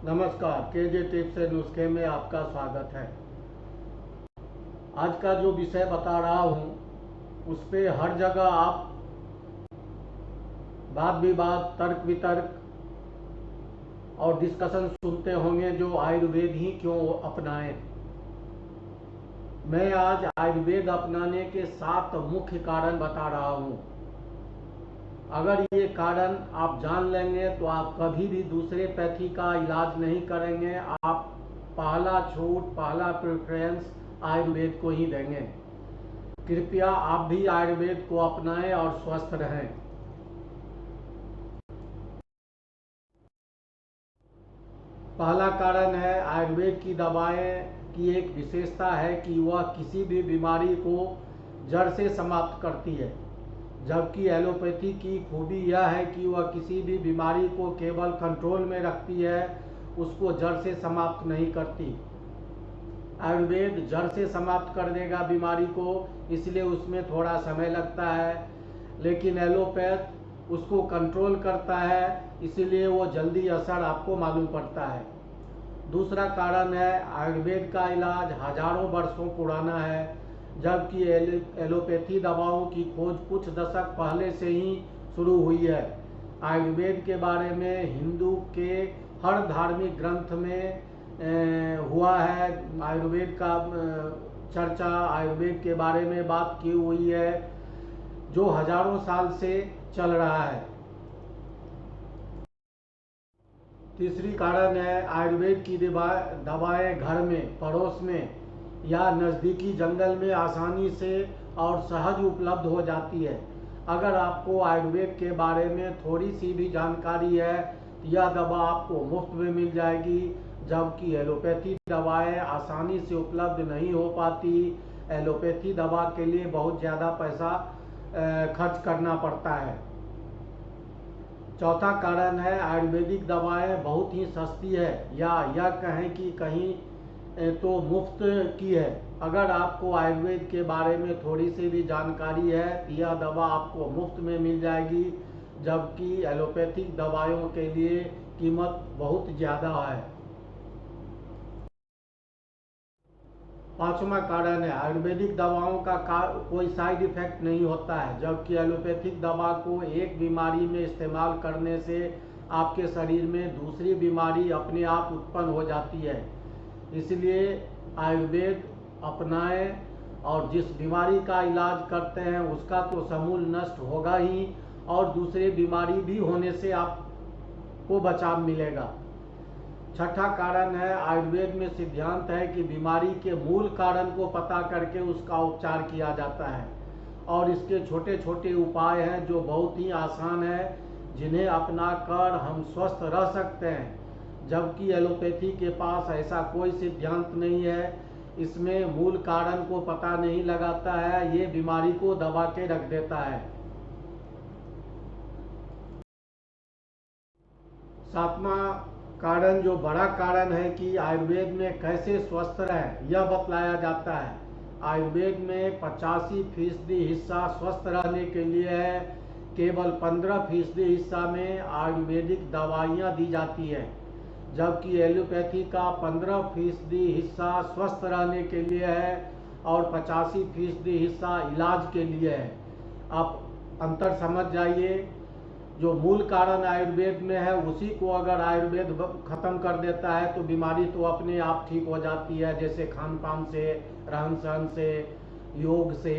नमस्कार, KJ tips and नुस्खे में आपका स्वागत है। आज का जो विषय बता रहा हूँ उस पे हर जगह आप वाद विवाद, तर्क वितर्क और डिस्कशन सुनते होंगे, जो आयुर्वेद ही क्यों अपनाएं। मैं आज आयुर्वेद अपनाने के 7 मुख्य कारण बता रहा हूँ। अगर ये कारण आप जान लेंगे तो आप कभी भी दूसरे पैथी का इलाज नहीं करेंगे। आप पहला छूट, पहला प्रेफरेंस आयुर्वेद को ही देंगे। कृपया आप भी आयुर्वेद को अपनाएं और स्वस्थ रहें। पहला कारण है, आयुर्वेद की दवाएं की एक विशेषता है कि वह किसी भी बीमारी को जड़ से समाप्त करती है, जबकि एलोपैथी की खूबी यह है कि वह किसी भी बीमारी को केवल कंट्रोल में रखती है, उसको जड़ से समाप्त नहीं करती। आयुर्वेद जड़ से समाप्त कर देगा बीमारी को, इसलिए उसमें थोड़ा समय लगता है, लेकिन एलोपैथ उसको कंट्रोल करता है, इसीलिए वो जल्दी असर आपको मालूम पड़ता है। दूसरा कारण है, आयुर्वेद का इलाज हजारों वर्षों पुराना है, जबकि एलोपैथी दवाओं की खोज कुछ दशक पहले से ही शुरू हुई है। आयुर्वेद के बारे में हिंदू के हर धार्मिक ग्रंथ में हुआ है। आयुर्वेद का चर्चा, आयुर्वेद के बारे में बात की हुई है, जो हजारों साल से चल रहा है। तीसरी कारण है, आयुर्वेद की दवाएं घर में, पड़ोस में या नज़दीकी जंगल में आसानी से और सहज उपलब्ध हो जाती है। अगर आपको आयुर्वेद के बारे में थोड़ी सी भी जानकारी है, यह दवा आपको मुफ्त में मिल जाएगी, जबकि एलोपैथी दवाएं आसानी से उपलब्ध नहीं हो पाती। एलोपैथी दवा के लिए बहुत ज़्यादा पैसा खर्च करना पड़ता है। चौथा कारण है, आयुर्वेदिक दवाएं बहुत ही सस्ती है, या यह कहें कि कहीं तो मुफ्त की है। अगर आपको आयुर्वेद के बारे में थोड़ी सी भी जानकारी है, यह दवा आपको मुफ्त में मिल जाएगी, जबकि एलोपैथिक दवाओं के लिए कीमत बहुत ज़्यादा है। पांचवा कारण है, आयुर्वेदिक दवाओं का कोई साइड इफेक्ट नहीं होता है, जबकि एलोपैथिक दवा को एक बीमारी में इस्तेमाल करने से आपके शरीर में दूसरी बीमारी अपने आप उत्पन्न हो जाती है। इसलिए आयुर्वेद अपनाएं और जिस बीमारी का इलाज करते हैं उसका तो समूल नष्ट होगा ही, और दूसरी बीमारी भी होने से आपको बचाव मिलेगा। छठा कारण है, आयुर्वेद में सिद्धांत है कि बीमारी के मूल कारण को पता करके उसका उपचार किया जाता है, और इसके छोटे छोटे उपाय हैं जो बहुत ही आसान है, जिन्हें अपनाकर हम स्वस्थ रह सकते हैं। जबकि एलोपैथी के पास ऐसा कोई सिद्धांत नहीं है, इसमें मूल कारण को पता नहीं लगाता है, ये बीमारी को दबा के रख देता है। सातवां कारण, जो बड़ा कारण है कि आयुर्वेद में कैसे स्वस्थ रहें, यह बतलाया जाता है। आयुर्वेद में 85% हिस्सा स्वस्थ रहने के लिए है, केवल 15% हिस्सा में आयुर्वेदिक दवाइयाँ दी जाती है, जबकि एलोपैथी का 15% हिस्सा स्वस्थ रहने के लिए है और 85% हिस्सा इलाज के लिए है। आप अंतर समझ जाइए। जो मूल कारण आयुर्वेद में है, उसी को अगर आयुर्वेद खत्म कर देता है तो बीमारी तो अपने आप ठीक हो जाती है, जैसे खान पान से, रहन सहन से, योग से।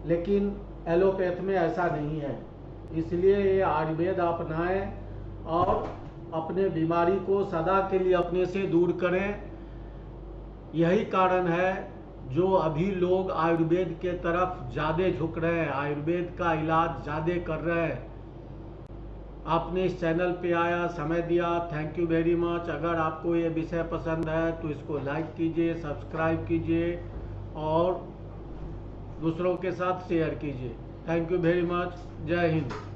लेकिन एलोपैथ में ऐसा नहीं है, इसलिए ये आयुर्वेद अपनाएं और अपने बीमारी को सदा के लिए अपने से दूर करें। यही कारण है जो अभी लोग आयुर्वेद के तरफ ज़्यादा झुक रहे हैं, आयुर्वेद का इलाज ज़्यादा कर रहे हैं। आपने इस चैनल पे आया, समय दिया, थैंक यू वेरी मच। अगर आपको ये विषय पसंद है तो इसको लाइक कीजिए, सब्सक्राइब कीजिए और दूसरों के साथ शेयर कीजिए। Thank you very much. जय हिंद।